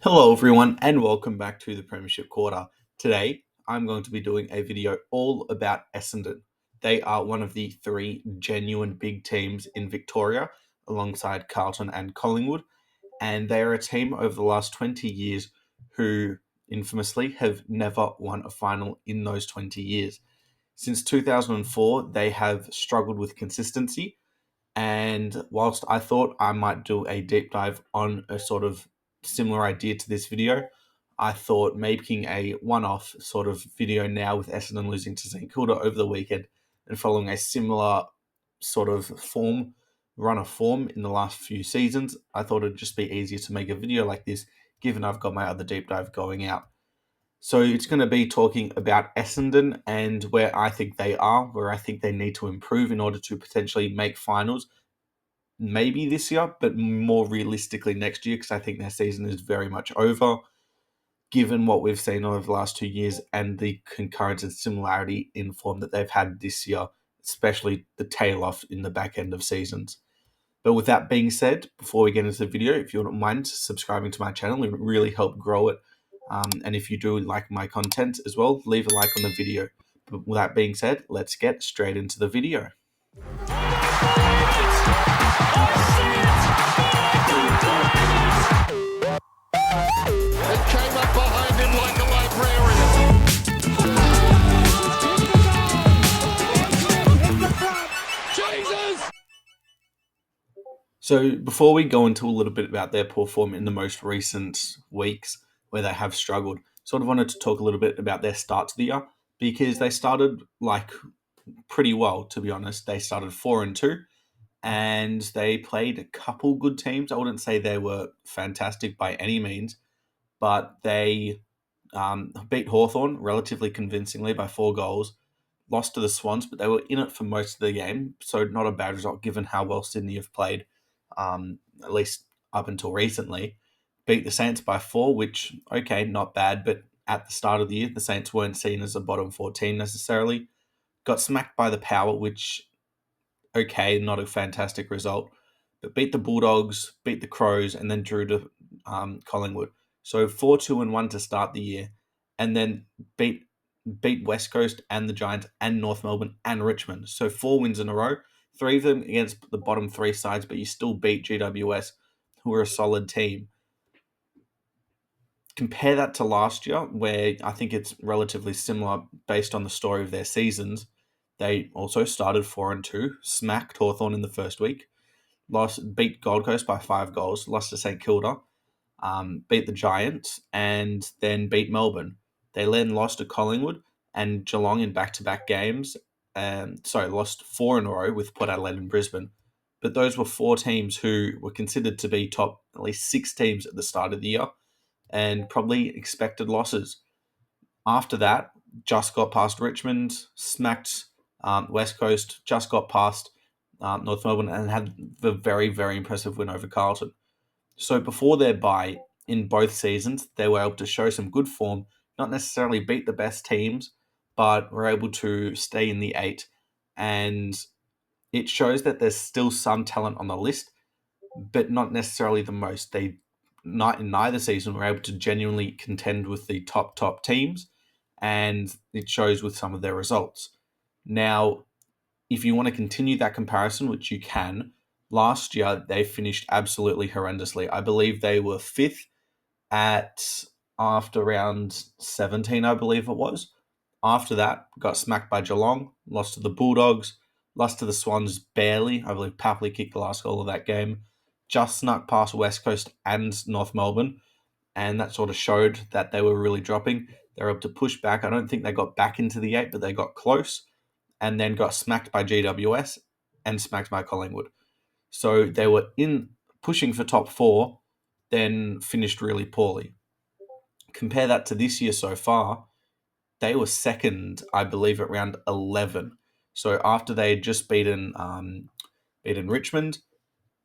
Hello, everyone, and welcome back to the Premiership Quarter. Today, I'm going to be doing a video all about Essendon. They are one of the three genuine big teams in Victoria, alongside Carlton and Collingwood, and they are a team over the last 20 years who infamously have never won a final in those 20 years. Since 2004, they have struggled with consistency, and whilst I thought I might do a deep dive on a sort of similar idea to this video, I thought making a one off sort of video now with Essendon losing to St Kilda over the weekend and following a similar sort of run of form in the last few seasons, I thought it'd just be easier to make a video like this given I've got my other deep dive going out. So it's going to be talking about Essendon and where I think they are, where I think they need to improve in order to potentially make finals, maybe this year, but more realistically next year, because I think their season is very much over, given what we've seen over the last 2 years and the concurrence and similarity in form that they've had this year, especially the tail off in the back end of seasons. But with that being said, before we get into the video, if you wouldn't mind subscribing to my channel, it would really help grow it. And if you do like my content as well, leave a like on the video. But with that being said, let's get straight into the video. It came up behind him like a librarian. Jesus! So before we go into a little bit about their poor form in the most recent weeks where they have struggled, sort of wanted to talk a little bit about their start to the year, because they started pretty well, to be honest. They started 4-2 and they played a couple good teams. I wouldn't say they were fantastic by any means, but they beat Hawthorn relatively convincingly by 4 goals, lost to the Swans, but they were in it for most of the game, so not a bad result given how well Sydney have played, at least up until recently. Beat the Saints by 4, which, okay, not bad, but at the start of the year, the Saints weren't seen as a bottom 4 team necessarily. Got smacked by the Power, which, okay, not a fantastic result, but beat the Bulldogs, beat the Crows, and then drew to Collingwood. So 4-2-1 to start the year, and then beat West Coast and the Giants and North Melbourne and Richmond. So 4 wins in a row, 3 of them against the bottom 3 sides, but you still beat GWS, who are a solid team. Compare that to last year, where I think it's relatively similar based on the story of their seasons. They also started 4-2, smacked Hawthorn in the first week, beat Gold Coast by 5 goals, lost to St Kilda, beat the Giants, and then beat Melbourne. They then lost to Collingwood and Geelong in back-to-back games. Lost 4 in a row with Port Adelaide and Brisbane. But those were 4 teams who were considered to be top at least 6 teams at the start of the year and probably expected losses. After that, just got past Richmond, smacked West Coast, just got past North Melbourne, and had the very, very impressive win over Carlton. So before their bye in both seasons, they were able to show some good form, not necessarily beat the best teams, but were able to stay in the 8. And it shows that there's still some talent on the list, but not necessarily the most. They not in neither season were able to genuinely contend with the top teams, and it shows with some of their results. Now, if you want to continue that comparison, which you can, last year they finished absolutely horrendously. I believe they were 5th after round 17, I believe it was. After that, got smacked by Geelong, lost to the Bulldogs, lost to the Swans barely. I believe Papley kicked the last goal of that game. Just snuck past West Coast and North Melbourne, and that sort of showed that they were really dropping. They were able to push back. I don't think they got back into the 8, but they got close, and then got smacked by GWS and smacked by Collingwood. So they were in pushing for top 4, then finished really poorly. Compare that to this year so far, they were second, I believe, at round 11. So after they had just beaten Richmond,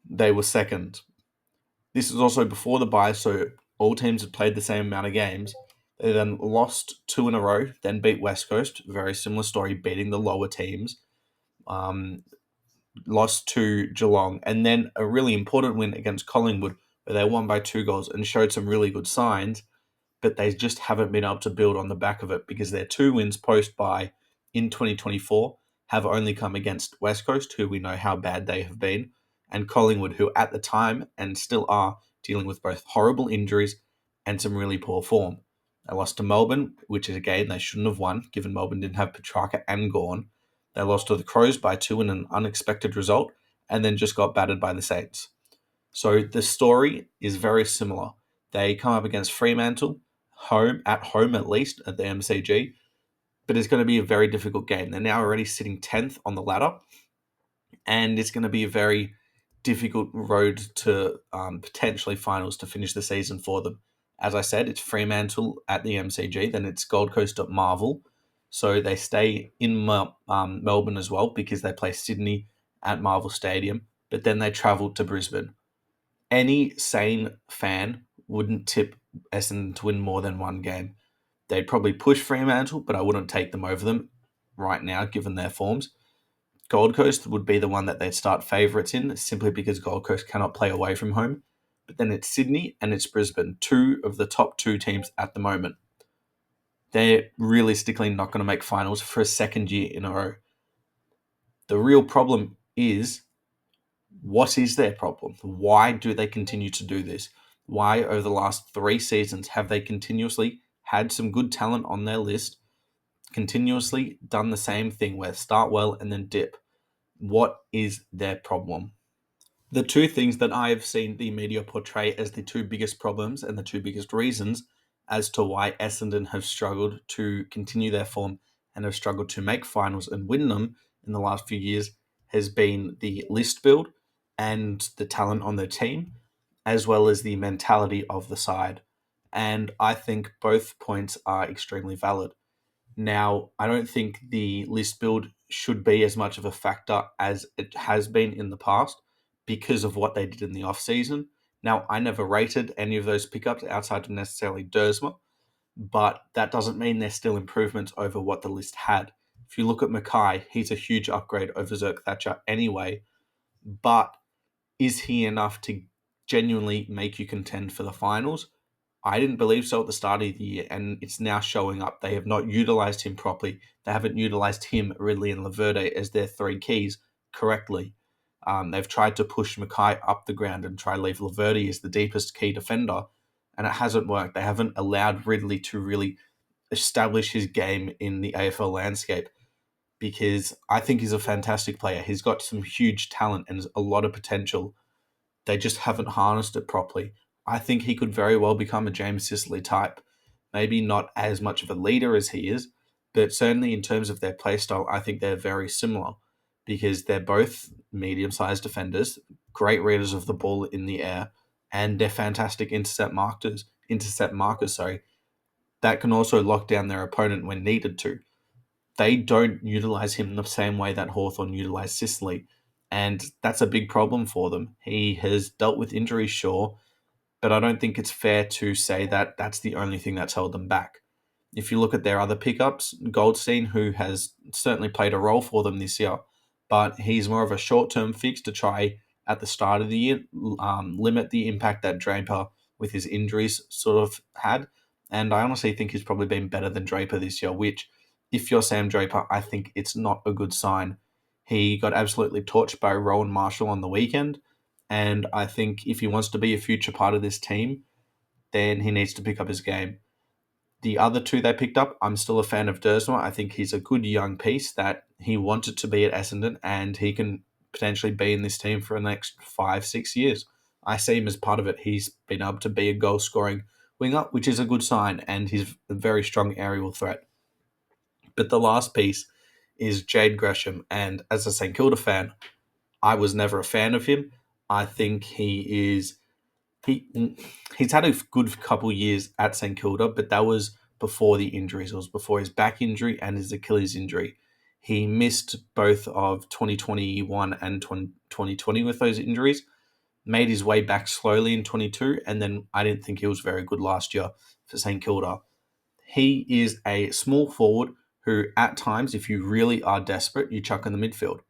they were second. This was also before the bye, so all teams had played the same amount of games. They then lost 2 in a row, then beat West Coast. Very similar story, beating the lower teams. Lost to Geelong, and then a really important win against Collingwood, where they won by 2 goals and showed some really good signs, but they just haven't been able to build on the back of it because their 2 wins post bye in 2024 have only come against West Coast, who we know how bad they have been, and Collingwood, who at the time and still are dealing with both horrible injuries and some really poor form. They lost to Melbourne, which is a game they shouldn't have won, given Melbourne didn't have Petrarca and Gawn. They lost to the Crows by 2 in an unexpected result, and then just got battered by the Saints. So the story is very similar. They come up against Fremantle, at home at least, at the MCG, but it's going to be a very difficult game. They're now already sitting 10th on the ladder, and it's going to be a very difficult road to potentially finals to finish the season for them. As I said, it's Fremantle at the MCG, then it's Gold Coast at Marvel. So they stay in Melbourne as well because they play Sydney at Marvel Stadium, but then they travel to Brisbane. Any sane fan wouldn't tip Essendon to win more than one game. They'd probably push Fremantle, but I wouldn't take them over them right now, given their forms. Gold Coast would be the one that they'd start favourites in, simply because Gold Coast cannot play away from home. But then it's Sydney and it's Brisbane, two of the top 2 teams at the moment. They're realistically not going to make finals for a second year in a row. The real problem is, what is their problem? Why do they continue to do this? Why, over the last 3 seasons, have they continuously had some good talent on their list, continuously done the same thing where start well and then dip? What is their problem? The 2 things that I have seen the media portray as the 2 biggest problems and the 2 biggest reasons as to why Essendon have struggled to continue their form and have struggled to make finals and win them in the last few years has been the list build and the talent on their team, as well as the mentality of the side. And I think both points are extremely valid. Now, I don't think the list build should be as much of a factor as it has been in the past because of what they did in the off-season. Now, I never rated any of those pickups outside of necessarily Dersma, but that doesn't mean they're still improvements over what the list had. If you look at Mackay, he's a huge upgrade over Zerk Thatcher anyway, but is he enough to genuinely make you contend for the finals? I didn't believe so at the start of the year, and it's now showing up. They have not utilised him properly. They haven't utilised him, Ridley, and Laverde as their 3 keys correctly. They've tried to push Mackay up the ground and try to leave Laverde as the deepest key defender, and it hasn't worked. They haven't allowed Ridley to really establish his game in the AFL landscape because I think he's a fantastic player. He's got some huge talent and a lot of potential. They just haven't harnessed it properly. I think he could very well become a James Sicily type. Maybe not as much of a leader as he is, but certainly in terms of their play style, I think they're very similar because they're both medium-sized defenders, great readers of the ball in the air, and they're fantastic intercept markers, that can also lock down their opponent when needed to. They don't utilize him the same way that Hawthorn utilized Sicily, and that's a big problem for them. He has dealt with injuries, sure, but I don't think it's fair to say that that's the only thing that's held them back. If you look at their other pickups, Goldstein, who has certainly played a role for them this year, but he's more of a short-term fix to try at the start of the year, limit the impact that Draper with his injuries sort of had. And I honestly think he's probably been better than Draper this year, which, if you're Sam Draper, I think it's not a good sign. He got absolutely torched by Rowan Marshall on the weekend, and I think if he wants to be a future part of this team, then he needs to pick up his game. The other 2 they picked up, I'm still a fan of Dersma. I think he's a good young piece that he wanted to be at Essendon, and he can potentially be in this team for the next 5-6 years. I see him as part of it. He's been able to be a goal-scoring winger, which is a good sign, and he's a very strong aerial threat. But the last piece is Jade Gresham, and as a St Kilda fan, I was never a fan of him. I think he's had a good couple years at St Kilda, but that was before the injuries. It was before his back injury and his Achilles injury. He missed both of 2021 and 2020 with those injuries, made his way back slowly in 22, and then I didn't think he was very good last year for St Kilda. He is a small forward who, at times, if you really are desperate, you chuck in the midfield.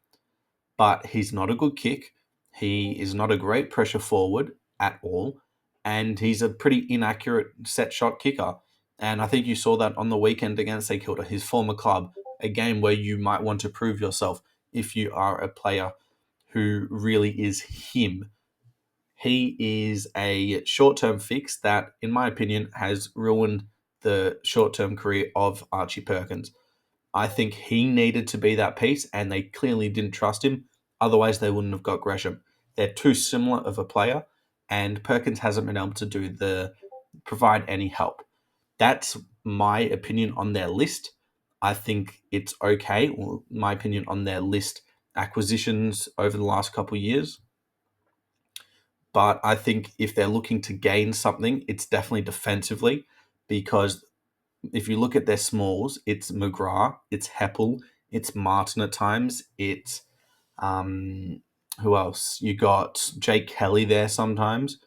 But he's not a good kick. He is not a great pressure forward at all. and he's a pretty inaccurate set shot kicker. And I think you saw that on the weekend against St Kilda, his former club, a game where you might want to prove yourself if you are a player who really is him. He is a short term fix that, in my opinion, has ruined the short term career of Archie Perkins. I think he needed to be that piece, and they clearly didn't trust him. Otherwise, they wouldn't have got Gresham. They're too similar of a player, and Perkins hasn't been able to provide any help. That's my opinion on their list. I think it's okay. Well, my opinion on their list acquisitions over the last couple of years. But I think if they're looking to gain something, it's definitely defensively, because if you look at their smalls, it's McGrath, it's Heppel, it's Martin at times, it's um, who else? You got Jake Kelly there sometimes.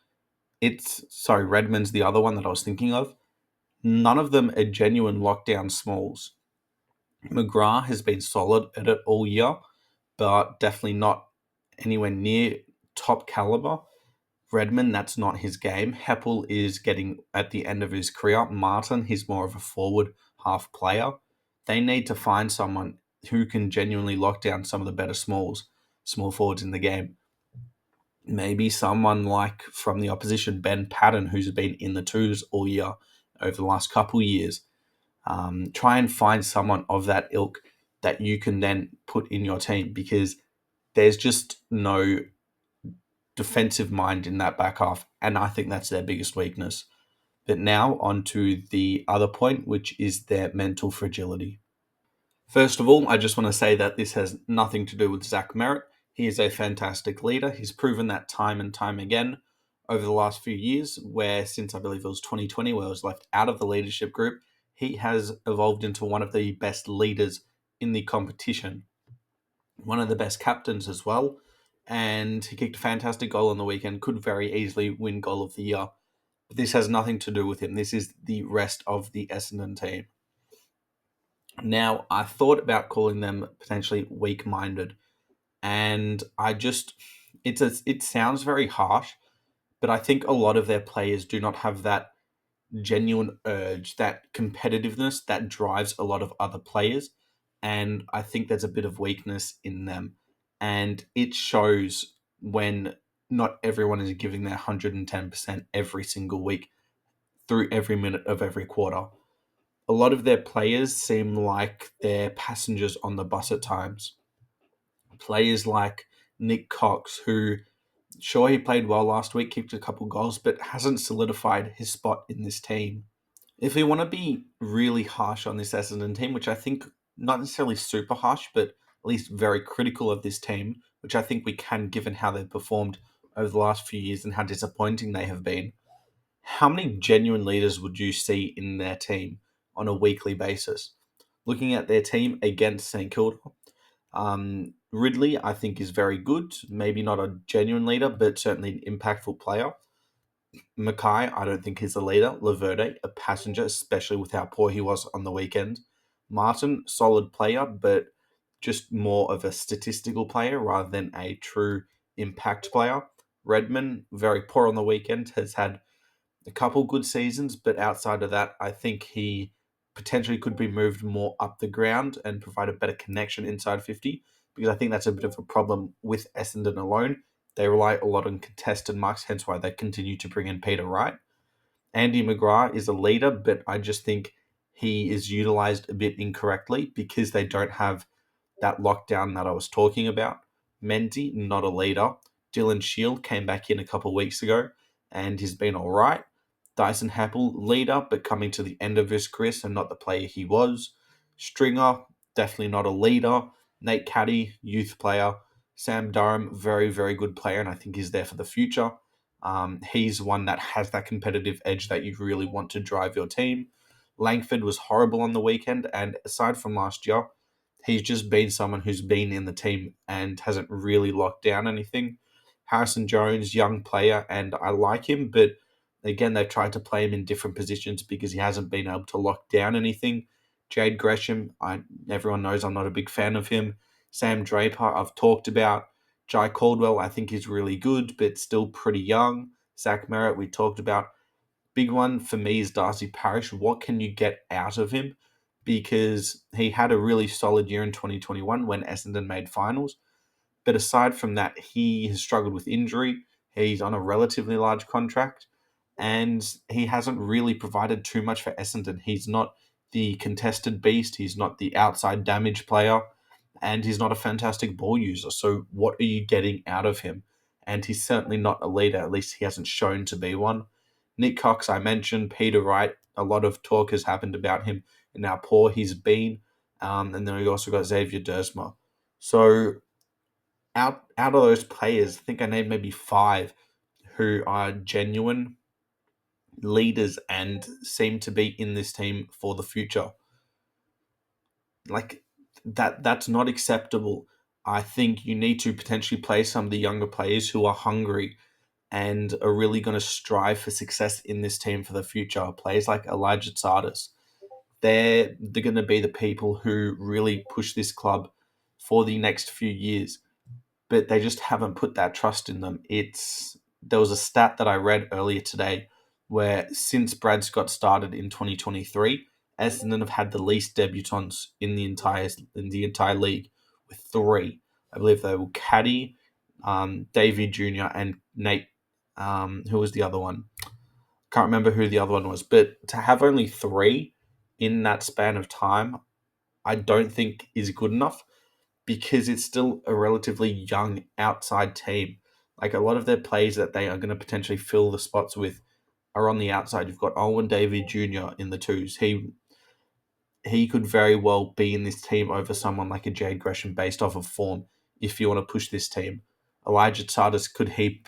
Redmond's the other one that I was thinking of. None of them are genuine lockdown smalls. McGrath has been solid at it all year, but definitely not anywhere near top caliber. Redmond, that's not his game. Heppel is getting at the end of his career. Martin, he's more of a forward half player. They need to find someone who can genuinely lock down some of the better small forwards in the game. Maybe someone like from the opposition, Ben Patton, who's been in the twos all year over the last couple of years. Try and find someone of that ilk that you can then put in your team, because there's just no defensive mind in that back half, and I think that's their biggest weakness. But now on to the other point, which is their mental fragility. First of all, I just want to say that this has nothing to do with Zach Merritt. He is a fantastic leader. He's proven that time and time again over the last few years, where since I believe it was 2020, where he was left out of the leadership group, he has evolved into one of the best leaders in the competition, one of the best captains as well. And he kicked a fantastic goal on the weekend, could very easily win goal of the year. But this has nothing to do with him. This is the rest of the Essendon team. Now, I thought about calling them potentially weak-minded, and it sounds very harsh, but I think a lot of their players do not have that genuine urge, that competitiveness that drives a lot of other players, and I think there's a bit of weakness in them, and it shows when not everyone is giving their 110% every single week through every minute of every quarter. A lot of their players seem like they're passengers on the bus at times. Players like Nick Cox, who, sure, he played well last week, kicked a couple goals, but hasn't solidified his spot in this team. If we want to be really harsh on this Essendon team, which I think not necessarily super harsh, but at least very critical of this team, which I think we can given how they've performed over the last few years and how disappointing they have been, how many genuine leaders would you see in their team on a weekly basis? Looking at their team against St Kilda, Ridley, I think, is very good. Maybe not a genuine leader, but certainly an impactful player. Mackay, I don't think he's a leader. Laverde, a passenger, especially with how poor he was on the weekend. Martin, solid player, but just more of a statistical player rather than a true impact player. Redmond, very poor on the weekend, has had a couple good seasons, but outside of that, I think he potentially could be moved more up the ground and provide a better connection inside 50, because I think that's a bit of a problem with Essendon alone. They rely a lot on contested marks, hence why they continue to bring in Peter Wright. Andy McGrath is a leader, but I just think he is utilized a bit incorrectly because they don't have that lockdown that I was talking about. Mendy, not a leader. Dylan Shield came back in a couple of weeks ago and he's been all right. Dyson Happel, leader, but coming to the end of his career, so not the player he was. Stringer, definitely not a leader. Nate Caddy, youth player. Sam Durham, very, very good player, and I think he's there for the future. He's one that has that competitive edge that you really want to drive your team. Langford was horrible on the weekend, and aside from last year, he's just been someone who's been in the team and hasn't really locked down anything. Harrison Jones, young player, and I like him, but again, they've tried to play him in different positions because he hasn't been able to lock down anything. Jade Gresham, everyone knows I'm not a big fan of him. Sam Draper, I've talked about. Jai Caldwell, I think he's really good, but still pretty young. Zach Merritt, we talked about. Big one for me is Darcy Parish. What can you get out of him? Because he had a really solid year in 2021 when Essendon made finals. But aside from that, he has struggled with injury. He's on a relatively large contract, and he hasn't really provided too much for Essendon. He's not the contested beast. He's not the outside damage player, and he's not a fantastic ball user. So, what are you getting out of him? And he's certainly not a leader. At least he hasn't shown to be one. Nick Cox, I mentioned. Peter Wright. A lot of talk has happened about him and how poor he's been. And then we also got Xavier Dersma. So out of those players, I think I named maybe five who are genuine leaders and seem to be in this team for the future. Like that's not acceptable. I think you need to potentially play some of the younger players who are hungry and are really going to strive for success in this team for the future. Players like Elijah Tsardas. They're going to be the people who really push this club for the next few years, but they just haven't put that trust in them. There was a stat that I read earlier today where since Brad Scott started in 2023, Essendon have had the least debutants in the entire league with three. I believe they were Caddy, Davey Jr. and Nate. Who was the other one? Can't remember who the other one was. But to have only three in that span of time, I don't think is good enough because it's still a relatively young outside team. Like a lot of their players that they are going to potentially fill the spots with are on the outside. You've got Owen Davey Jr. in the twos. He could very well be in this team over someone like a Jade Gresham based off of form if you want to push this team. Elijah Tardis could he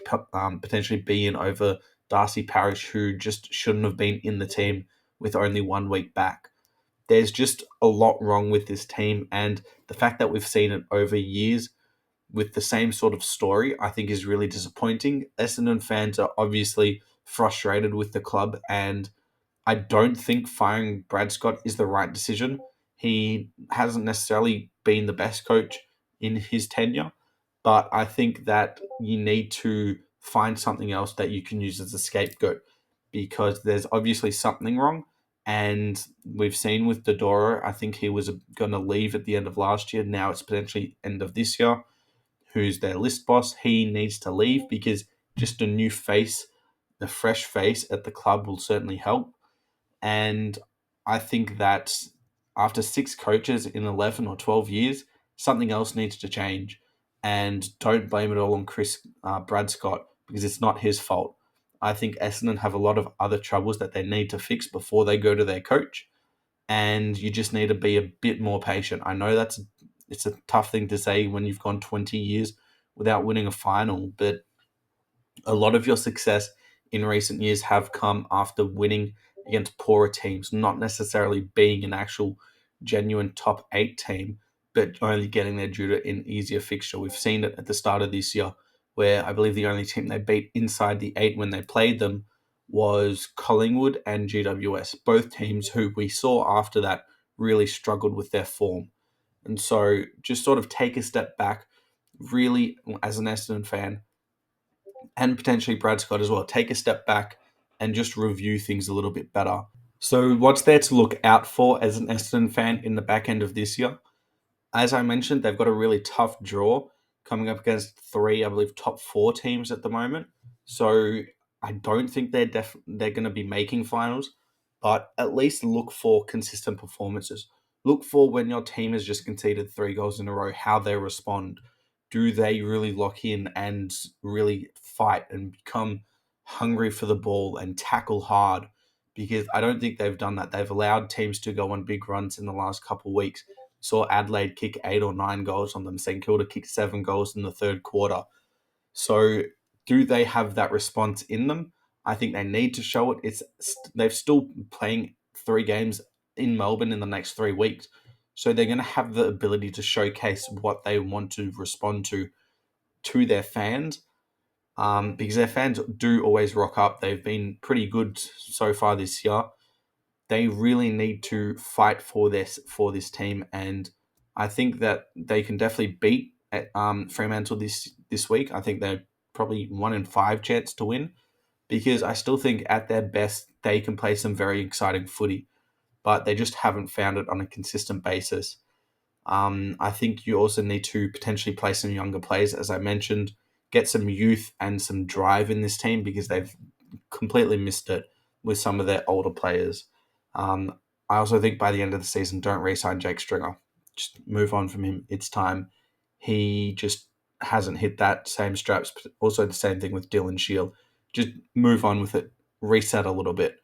potentially be in over Darcy Parish, who just shouldn't have been in the team with only 1 week back. There's just a lot wrong with this team, and the fact that we've seen it over years with the same sort of story, I think is really disappointing. Essendon fans are obviously frustrated with the club, and I don't think firing Brad Scott is the right decision. He hasn't necessarily been the best coach in his tenure, but I think that you need to find something else that you can use as a scapegoat because there's obviously something wrong. And we've seen with Dodoro, I think he was going to leave at the end of last year. Now it's potentially end of this year. Who's their list boss? He needs to leave because just a new face, a fresh face at the club will certainly help. And I think that after six coaches in 11 or 12 years, something else needs to change. And don't blame it all on Brad Scott because it's not his fault. I think Essendon have a lot of other troubles that they need to fix before they go to their coach. And you just need to be a bit more patient. I know it's a tough thing to say when you've gone 20 years without winning a final, but a lot of your success in recent years have come after winning against poorer teams, not necessarily being an actual genuine top eight team, but only getting their due to an easier fixture. We've seen it at the start of this year, where I believe the only team they beat inside the eight when they played them was Collingwood and GWS, both teams who we saw after that really struggled with their form. And so just sort of take a step back, really, as an Essendon fan, and potentially Brad Scott as well, take a step back and just review things a little bit better. So, what's there to look out for as an Essendon fan in the back end of this year? As I mentioned, they've got a really tough draw coming up against three, I believe, top four teams at the moment. So, I don't think they're going to be making finals, but at least look for consistent performances. Look for when your team has just conceded 3 goals in a row, how they respond. Do they really lock in and really fight and become hungry for the ball and tackle hard? Because I don't think they've done that. They've allowed teams to go on big runs in the last couple of weeks. Saw Adelaide kick 8 or 9 goals on them. St Kilda kicked 7 goals in the third quarter. So, do they have that response in them? I think they need to show it. They've still playing 3 games in Melbourne in the next 3 weeks, so they're going to have the ability to showcase what they want to respond to their fans. Because their fans do always rock up. They've been pretty good so far this year. They really need to fight for this team, and I think that they can definitely beat Fremantle this week. I think they're probably 1 in 5 chance to win, because I still think at their best they can play some very exciting footy, but they just haven't found it on a consistent basis. I think you also need to potentially play some younger players, as I mentioned, get some youth and some drive in this team because they've completely missed it with some of their older players. I also think by the end of the season, don't re-sign Jake Stringer. Just move on from him. It's time. He just hasn't hit that same straps. Also, the same thing with Dylan Shield. Just move on with it. Reset a little bit.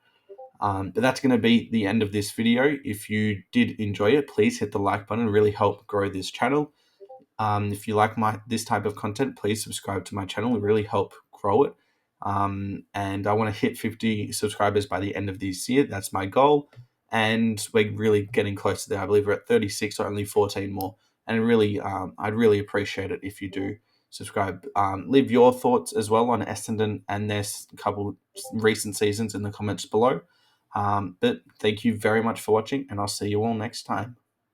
But that's going to be the end of this video. If you did enjoy it, please hit the like button. It really help grow this channel. If you like this type of content, please subscribe to my channel. It really help grow it. And I want to hit 50 subscribers by the end of this year. That's my goal. And we're really getting close to that. I believe we're at 36 or only 14 more. And really, I'd really appreciate it if you do subscribe. Leave your thoughts as well on Essendon and their couple recent seasons in the comments below. But thank you very much for watching, and I'll see you all next time.